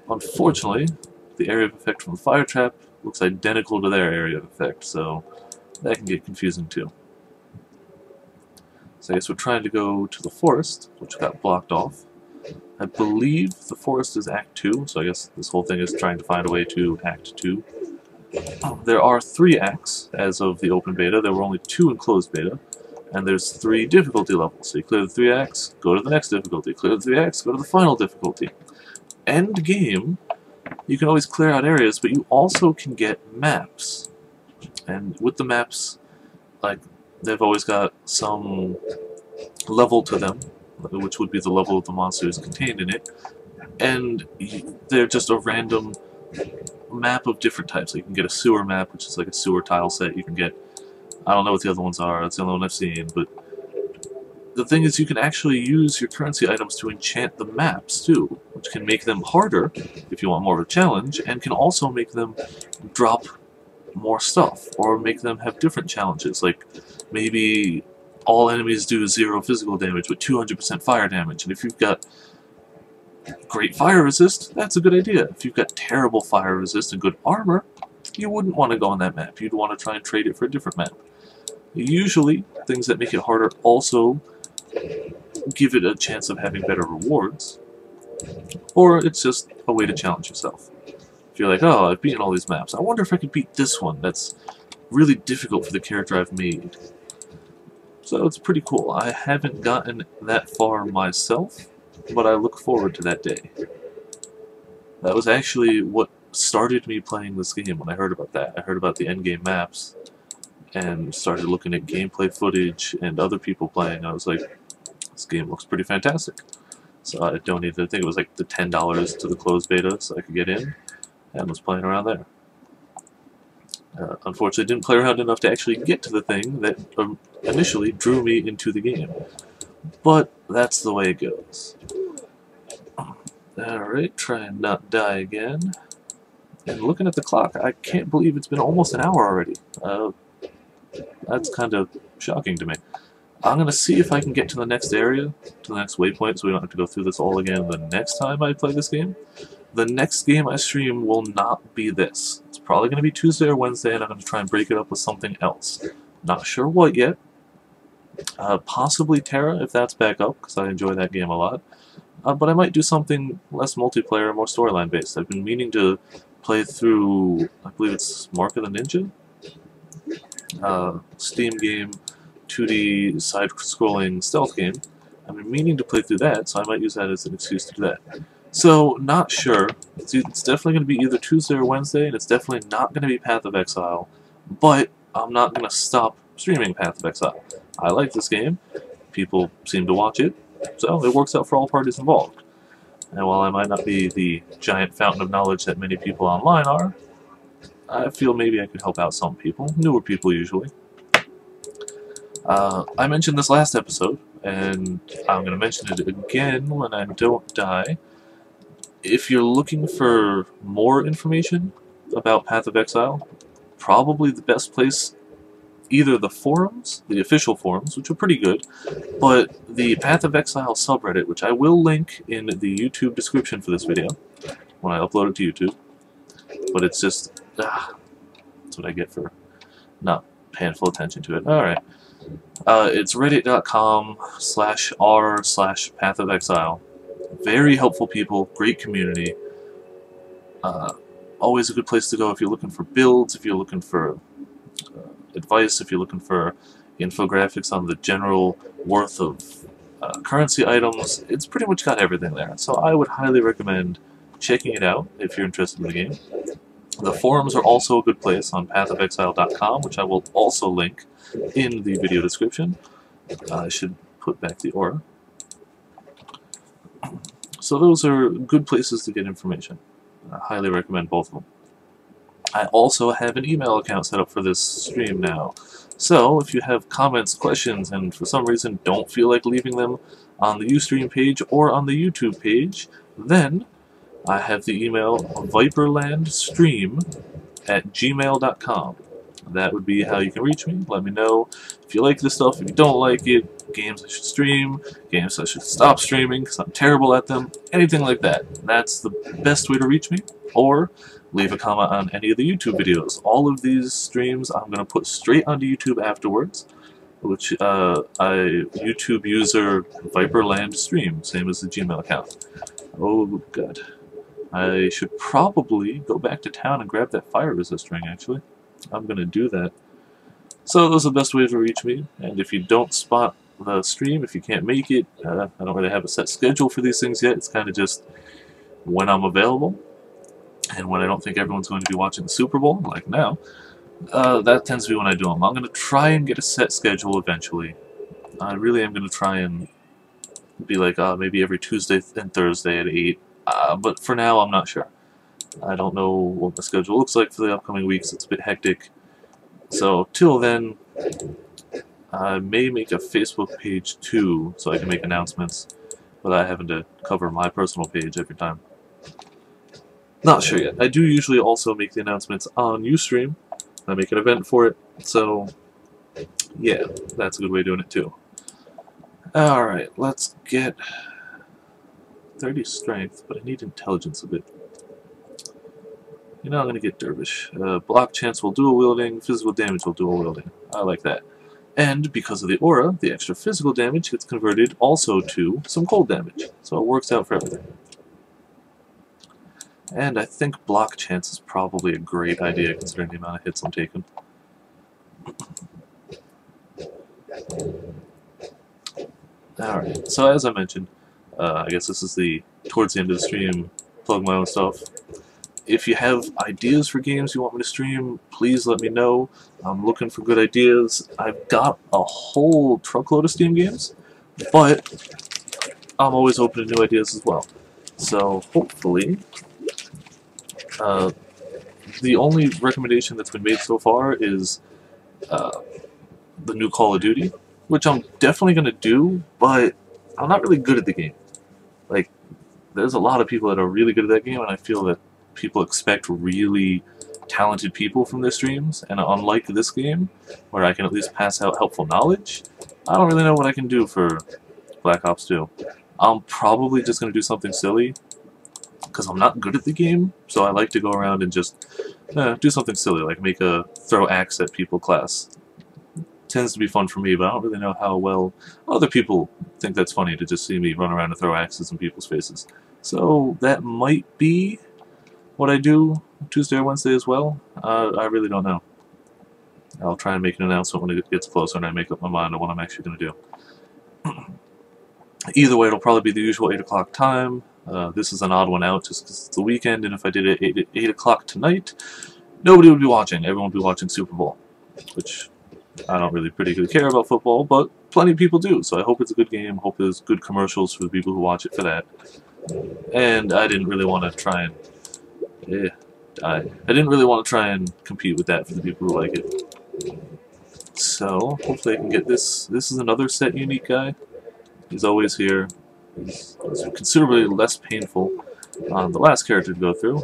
Unfortunately, the area of effect from the fire trap looks identical to their area of effect, so that can get confusing too. So I guess we're trying to go to the forest, which got blocked off. I believe the forest is Act 2, so I guess this whole thing is trying to find a way to Act 2. there are 3 acts as of the open beta. There were only 2 in closed beta. And there's 3 difficulty levels. So you clear the 3 acts, go to the next difficulty. Clear the 3 acts, go to the final difficulty. End game, you can always clear out areas, but you also can get maps. And with the maps, like, they've always got some level to them, which would be the level of the monsters contained in it. And they're just a random map of different types. So you can get a sewer map, which is like a sewer tile set. You can get, I don't know what the other ones are, that's the only one I've seen, but the thing is you can actually use your currency items to enchant the maps too, which can make them harder if you want more of a challenge, and can also make them drop more stuff, or make them have different challenges, like maybe all enemies do 0 physical damage with 200% fire damage, and if you've got great fire resist, that's a good idea. If you've got terrible fire resist and good armor, you wouldn't want to go on that map. You'd want to try and trade it for a different map. Usually, things that make it harder also give it a chance of having better rewards, or it's just a way to challenge yourself. If you're like, oh, I've beaten all these maps, I wonder if I could beat this one that's really difficult for the character I've made. So it's pretty cool. I haven't gotten that far myself, but I look forward to that day. That was actually what started me playing this game when I heard about that. I heard about the endgame maps, and started looking at gameplay footage and other people playing. I was like, this game looks pretty fantastic. So I donated, I think it was like the $10 to the closed beta so I could get in, and was playing around there. Unfortunately, didn't play around enough to actually get to the thing that initially drew me into the game. But that's the way it goes. Alright, try and not die again. And looking at the clock, I can't believe it's been almost an hour already. That's kind of shocking to me. I'm going to see if I can get to the next area, to the next waypoint, so we don't have to go through this all again the next time I play this game. The next game I stream will not be this. It's probably going to be Tuesday or Wednesday, and I'm going to try and break it up with something else. Not sure what yet. Possibly Terra, if that's back up, because I enjoy that game a lot. But I might do something less multiplayer, more storyline based. I've been meaning to play through, I believe it's Mark of the Ninja? Steam game, 2D side-scrolling stealth game. I've been meaning to play through that, so I might use that as an excuse to do that. So, not sure. It's definitely going to be either Tuesday or Wednesday, and it's definitely not going to be Path of Exile, but I'm not going to stop streaming Path of Exile. I like this game. People seem to watch it, so it works out for all parties involved. And while I might not be the giant fountain of knowledge that many people online are, I feel maybe I could help out some people, newer people usually. I mentioned this last episode, and I'm going to mention it again when I don't die. If you're looking for more information about Path of Exile, probably the best place, either the forums, the official forums, which are pretty good, but the Path of Exile subreddit, which I will link in the YouTube description for this video, when I upload it to YouTube. But it's just, that's what I get for not paying full attention to it. Alright. It's reddit.com/r/Path of Exile. Very helpful people, great community. Always a good place to go if you're looking for builds, if you're looking for advice, if you're looking for infographics on the general worth of currency items. It's pretty much got everything there. So I would highly recommend checking it out if you're interested in the game. The forums are also a good place on pathofexile.com, which I will also link in the video description. I should put back the aura. So those are good places to get information. I highly recommend both of them. I also have an email account set up for this stream now. So if you have comments, questions, and for some reason don't feel like leaving them on the Ustream page or on the YouTube page, then I have the email viperlandstream@gmail.com. That would be how you can reach me. Let me know if you like this stuff, if you don't like it, games I should stream, games I should stop streaming because I'm terrible at them, anything like that. That's the best way to reach me. Or leave a comment on any of the YouTube videos. All of these streams I'm going to put straight onto YouTube afterwards, which YouTube user Viperland Stream, same as the Gmail account. Oh god. I should probably go back to town and grab that fire resist ring, actually. I'm going to do that. So those are the best ways to reach me, and if you don't spot the stream, if you can't make it, I don't really have a set schedule for these things yet. It's kind of just when I'm available, and when I don't think everyone's going to be watching the Super Bowl, like now. That tends to be when I do them. I'm going to try and get a set schedule eventually. I really am going to try and be like, maybe every Tuesday and Thursday at 8. But for now, I'm not sure. I don't know what the schedule looks like for the upcoming weeks. It's a bit hectic. So, till then, I may make a Facebook page too, so I can make announcements without having to cover my personal page every time. Not sure yet. I do usually also make the announcements on Ustream. I make an event for it, so yeah, that's a good way of doing it too. Alright, let's get 30 strength, but I need intelligence a bit. You know, I'm going to get Dervish. Block chance while dual wielding, physical damage while dual wielding. I like that. And because of the aura, the extra physical damage gets converted also to some cold damage. So it works out for everything. And I think block chance is probably a great idea considering the amount of hits I'm taking. Alright, so as I mentioned, I guess this is towards the end of the stream, plug my own stuff. If you have ideas for games you want me to stream, please let me know. I'm looking for good ideas. I've got a whole truckload of Steam games, but I'm always open to new ideas as well. So hopefully, the only recommendation that's been made so far is the new Call of Duty, which I'm definitely going to do, but I'm not really good at the game. Like, there's a lot of people that are really good at that game, and I feel that people expect really talented people from their streams, and unlike this game, where I can at least pass out helpful knowledge, I don't really know what I can do for Black Ops 2. I'm probably just going to do something silly, because I'm not good at the game, so I like to go around and just do something silly, like make a throw axe at people class. Tends to be fun for me, but I don't really know how well other people think that's funny to just see me run around and throw axes in people's faces. So that might be what I do Tuesday or Wednesday as well. I really don't know. I'll try and make an announcement when it gets closer and I make up my mind on what I'm actually going to do. Either way, it'll probably be the usual 8 o'clock time. This is an odd one out just because it's the weekend, and if I did it at 8 o'clock tonight, nobody would be watching. Everyone would be watching Super Bowl, which I don't really particularly care about football, but plenty of people do, so I hope it's a good game. Hope there's good commercials for the people who watch it for that. And I didn't really want to try and... I didn't really want to try and compete with that for the people who like it. So, hopefully I can get this. This is another set unique guy. He's always here. He's considerably less painful on the last character to go through.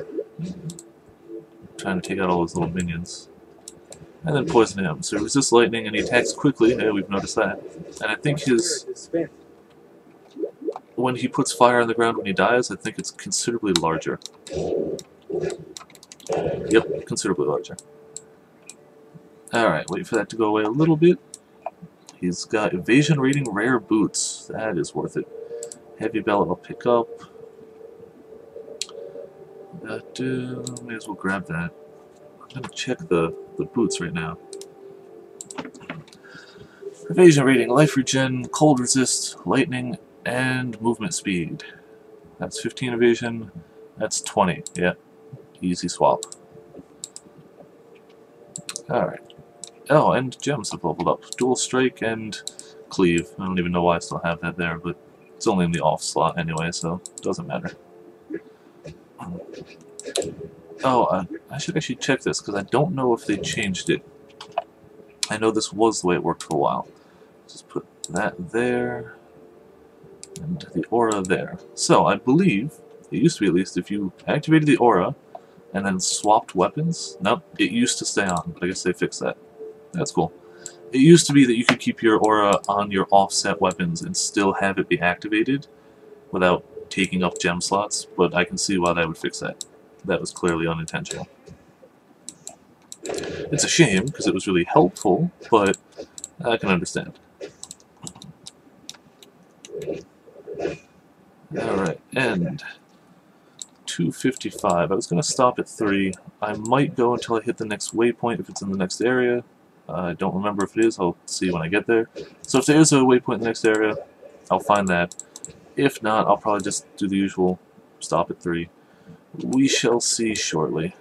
Trying to take out all those little minions. And then poison him. So he resists lightning and he attacks quickly. Yeah, we've noticed that. And I think when he puts fire on the ground when he dies, I think it's considerably larger. Yep, considerably larger. Alright, wait for that to go away a little bit. He's got evasion rating rare boots. That is worth it. Heavy belt I'll pick up. May as well grab that. I'm gonna check the boots right now. Evasion rating, life regen, cold resist, lightning, and movement speed. That's 15 evasion. That's 20. Yeah, easy swap. Alright. Oh, and gems have leveled up. Dual strike and cleave. I don't even know why I still have that there, but it's only in the off slot anyway, so it doesn't matter. Oh, I should actually check this, because I don't know if they changed it. I know this was the way it worked for a while. Just put that there, and the aura there. So, I believe, it used to be at least, if you activated the aura, and then swapped weapons, nope, it used to stay on, but I guess they fixed that. That's cool. It used to be that you could keep your aura on your offset weapons and still have it be activated without taking up gem slots, but I can see why that would fix that. That was clearly unintentional. It's a shame, because it was really helpful, but I can understand. Alright, and 255. I was going to stop at 3. I might go until I hit the next waypoint if it's in the next area. I don't remember if it is. I'll see when I get there. So if there is a waypoint in the next area, I'll find that. If not, I'll probably just do the usual stop at 3. We shall see shortly.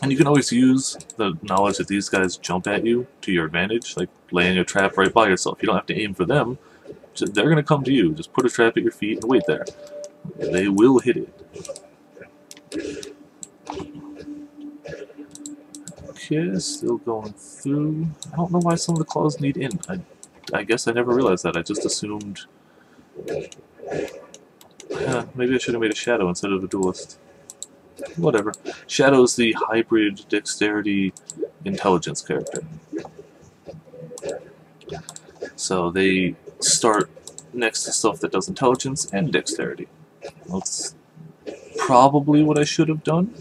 And you can always use the knowledge that these guys jump at you to your advantage, like laying a trap right by yourself. You don't have to aim for them. They're going to come to you. Just put a trap at your feet and wait there. They will hit it. Okay, still going through. I don't know why some of the claws need in. I guess I never realized that. I just assumed... maybe I should have made a Shadow instead of a Duelist. Whatever. Shadow's the hybrid dexterity intelligence character. So they start next to stuff that does intelligence and dexterity. That's probably what I should have done.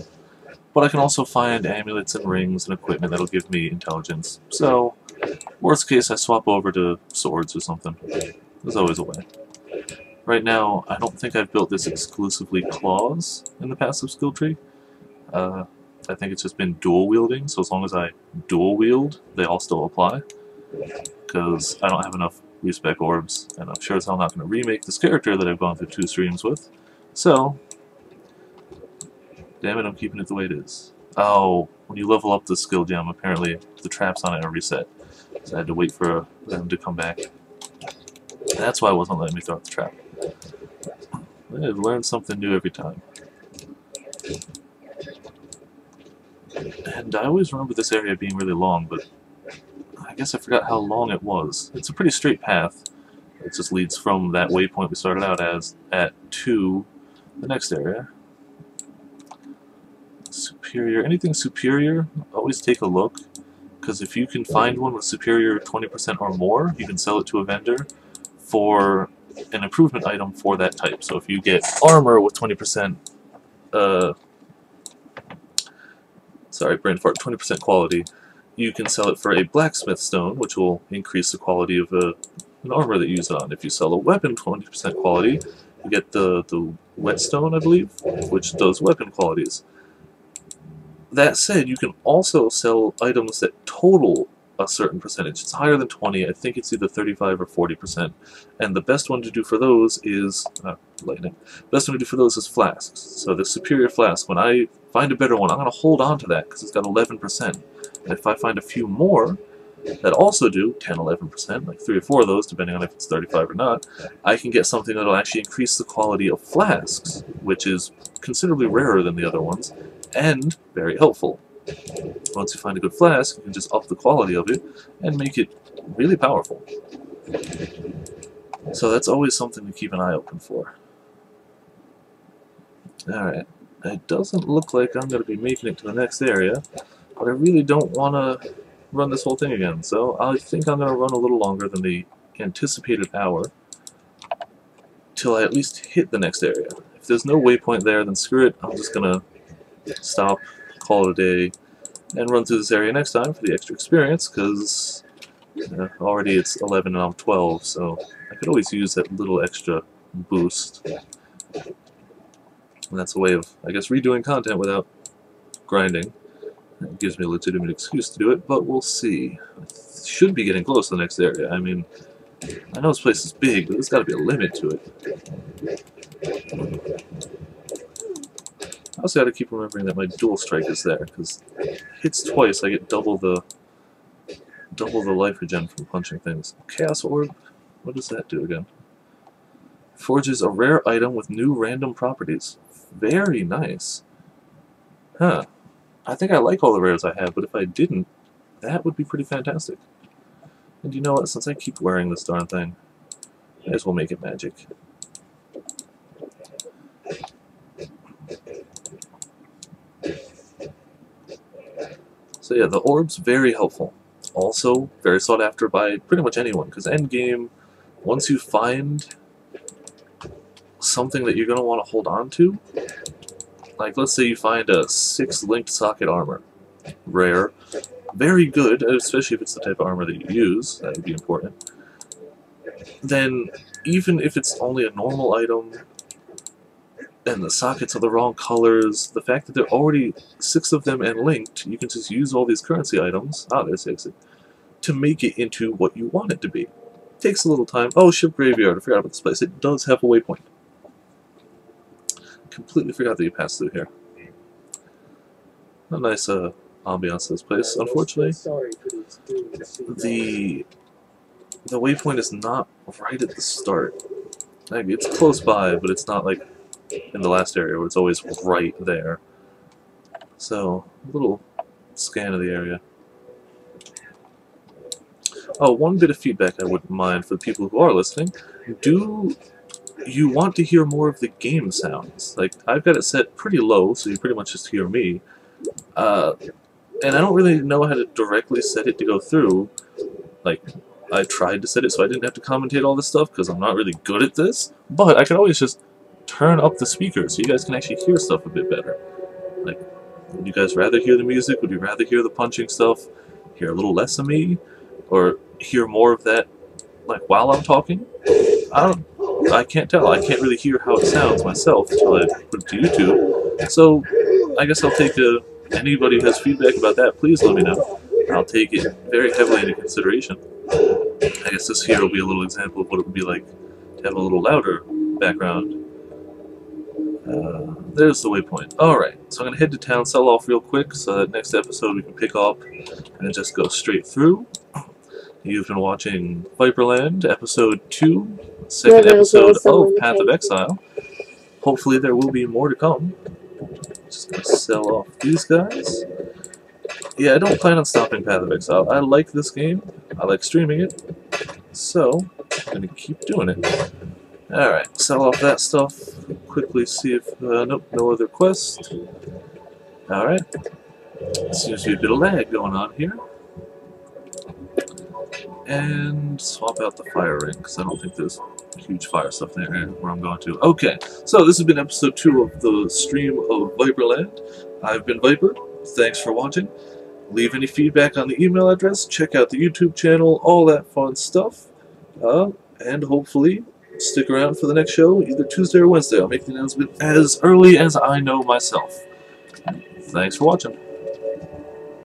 But I can also find amulets and rings and equipment that'll give me intelligence. So, worst case, I swap over to swords or something. There's always a way. Right now, I don't think I've built this exclusively claws in the passive skill tree. I think it's just been dual wielding, so as long as I dual wield, they all still apply. Because I don't have enough respec orbs, and I'm sure as hell not going to remake this character that I've gone through 2 streams with. So, damn it, I'm keeping it the way it is. Oh, when you level up the skill gem, apparently the traps on it are reset. So I had to wait for them to come back. That's why it wasn't letting me throw out the trap. I've learned something new every time. And I always remember this area being really long, but I guess I forgot how long it was. It's a pretty straight path. It just leads from that waypoint we started out as to the next area. Superior. Anything superior, always take a look. Because if you can find one with superior 20% or more, you can sell it to a vendor for an improvement item for that type. So if you get armor with 20%, sorry, brain fart, 20% quality, you can sell it for a blacksmith stone, which will increase the quality of an armor that you use it on. If you sell a weapon 20% quality, you get the whetstone, I believe, which does weapon qualities. That said, you can also sell items that total a certain percentage. It's higher than 20. I think it's either 35 or 40%. And the best one to do for those is lightning. Best one to do for those is flasks. So the superior flask, when I find a better one, I'm going to hold on to that because it's got 11%. And if I find a few more that also do 10, 11%, like 3 or 4 of those, depending on if it's 35 or not, I can get something that'll actually increase the quality of flasks, which is considerably rarer than the other ones, and very helpful. Once you find a good flask, you can just up the quality of it and make it really powerful. So that's always something to keep an eye open for. Alright, it doesn't look like I'm going to be making it to the next area, but I really don't want to run this whole thing again, so I think I'm going to run a little longer than the anticipated hour till I at least hit the next area. If there's no waypoint there, then screw it, I'm just going to stop, call it a day, and run through this area next time for the extra experience, because already it's 11 and I'm 12, so I could always use that little extra boost. And that's a way of, I guess, redoing content without grinding. It gives me a legitimate excuse to do it, but we'll see. I should be getting close to the next area. I mean, I know this place is big, but there's got to be a limit to it. I also got to keep remembering that my dual strike is there, because hits twice, I get double the life regen from punching things. Chaos Orb? What does that do again? Forges a rare item with new random properties. Very nice. Huh. I think I like all the rares I have, but if I didn't, that would be pretty fantastic. And you know what? Since I keep wearing this darn thing, I might as well make it magic. So yeah, the orb's very helpful. Also, very sought after by pretty much anyone, because endgame, once you find something that you're going to want to hold on to, like let's say you find a 6 linked socket armor, rare, very good, especially if it's the type of armor that you use, that would be important, then even if it's only a normal item, and the sockets are the wrong colors. The fact that there are already 6 of them and linked, you can just use all these currency items, there's 6, to make it into what you want it to be. Takes a little time. Oh, ship graveyard, I forgot about this place. It does have a waypoint. Completely forgot that you passed through here. A nice ambiance to this place. Unfortunately, the waypoint is not right at the start. Like, it's close by, but it's not like in the last area where it's always right there. So, a little scan of the area. Oh, one bit of feedback I wouldn't mind for the people who are listening. Do you want to hear more of the game sounds? Like, I've got it set pretty low, so you pretty much just hear me. And I don't really know how to directly set it to go through. Like, I tried to set it so I didn't have to commentate all this stuff, because I'm not really good at this. But I could always just turn up the speakers so you guys can actually hear stuff a bit better. Like, would you guys rather hear the music? Would you rather hear the punching stuff? Hear a little less of me? Or hear more of that, like, while I'm talking? I can't tell. I can't really hear how it sounds myself until I put it to YouTube. So, I guess I'll take anybody who has feedback about that, please let me know. I'll take it very heavily into consideration. I guess this here will be a little example of what it would be like to have a little louder background. There's the waypoint. Alright, so I'm going to head to town, sell off real quick, so that next episode we can pick up and just go straight through. You've been watching Viperland, episode 2, second episode of Path of Exile. Hopefully there will be more to come. Just going to sell off these guys. Yeah, I don't plan on stopping Path of Exile. I like this game. I like streaming it. So, I'm going to keep doing it. Alright, sell off that stuff. Quickly see if... nope, no other quest. Alright. Seems to be a bit of lag going on here. And swap out the fire ring, because I don't think there's huge fire stuff there where I'm going to. Okay, so this has been episode 2 of the stream of Viperland. I've been Viper. Thanks for watching. Leave any feedback on the email address, check out the YouTube channel, all that fun stuff. And hopefully stick around for the next show, either Tuesday or Wednesday. I'll make the announcement as early as I know myself. Thanks for watching.